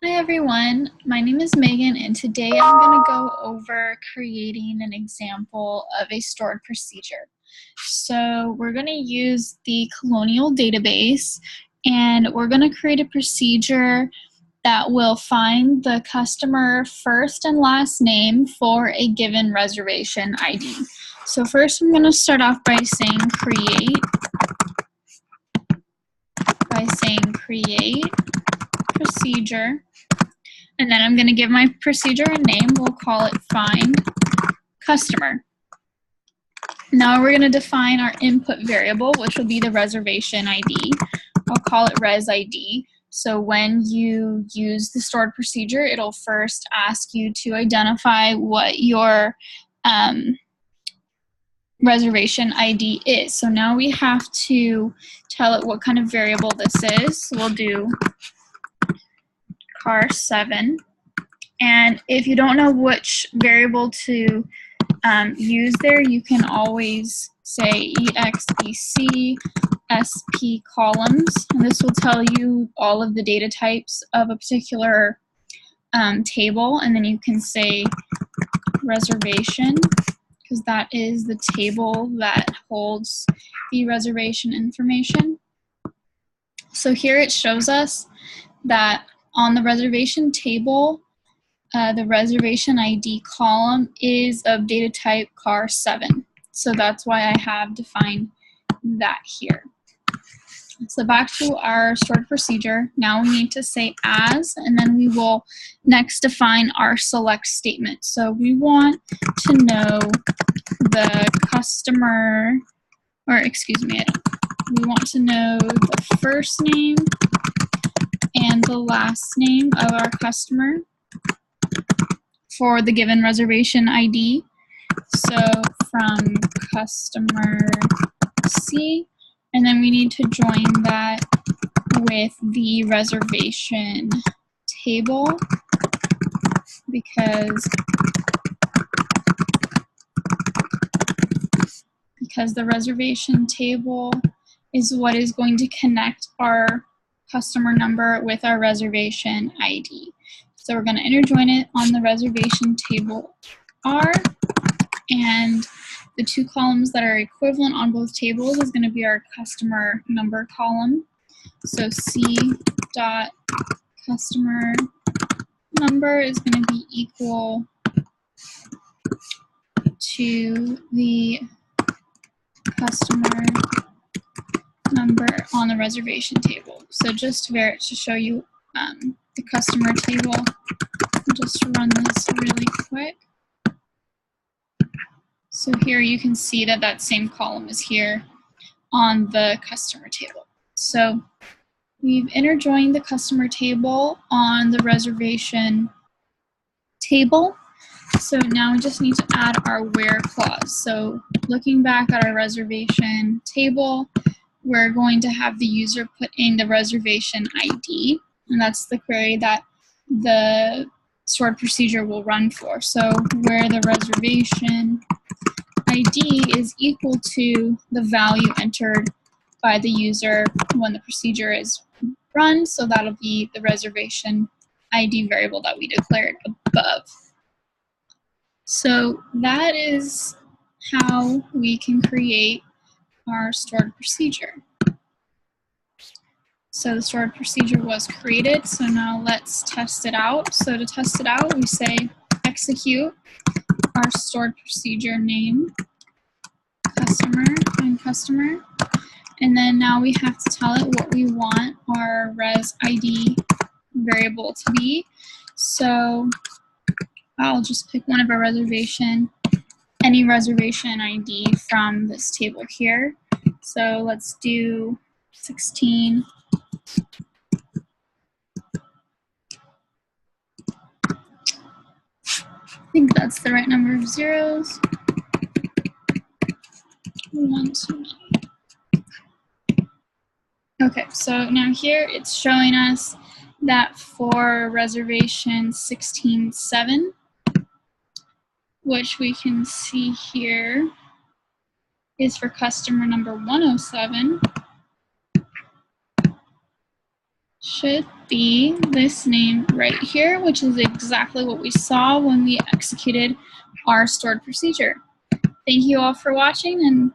Hi everyone, my name is Megan and today I'm going to go over creating an example of a stored procedure. So we're going to use the Colonial database and we're going to create a procedure that will find the customer first and last name for a given reservation ID. So first I'm going to start off by saying create procedure. And then I'm going to give my procedure a name. We'll call it find customer. Now we're going to define our input variable, which will be the reservation ID. I'll call it res ID. So when you use the stored procedure, it'll first ask you to identify what your reservation ID is. So now we have to tell it what kind of variable this is. So we'll do car7. And if you don't know which variable to use there, you can always say exec sp columns, and this will tell you all of the data types of a particular table, and then you can say reservation, because that is the table that holds the reservation information. So here it shows us that on the reservation table, the reservation ID column is of data type car7. So that's why I have defined that here. So back to our stored procedure. Now we need to say as, and then we will next define our select statement. So we want to know the customer, or excuse me, we want to know the first name and the last name of our customer for the given reservation ID. So from customer C, and then we need to join that with the reservation table because the reservation table is what is going to connect our customer number with our reservation ID. So we're going to interjoin it on the reservation table R, and the two columns that are equivalent on both tables is going to be our customer number column. So C dot customer number is going to be equal to the customer number on the reservation table. So just to show you the customer table, I'll just run this really quick. So here you can see that that same column is here on the customer table. So we've interjoined the customer table on the reservation table. So now we just need to add our where clause. So looking back at our reservation table, we're going to have the user put in the reservation ID, and that's the query that the stored procedure will run for. So where the reservation ID is equal to the value entered by the user when the procedure is run, so that'll be the reservation ID variable that we declared above. So that is how we can create our stored procedure. So the stored procedure was created, so now let's test it out. So to test it out, we say execute our stored procedure name, customer, find customer, and then now we have to tell it what we want our res ID variable to be. So I'll just pick one of our any reservation ID from this table here. So let's do 16. I think that's the right number of zeros. 1, 2. Okay, so now here it's showing us that for reservation 16-7, which we can see here is for customer number 107. should be this name right here, which is exactly what we saw when we executed our stored procedure. Thank you all for watching, and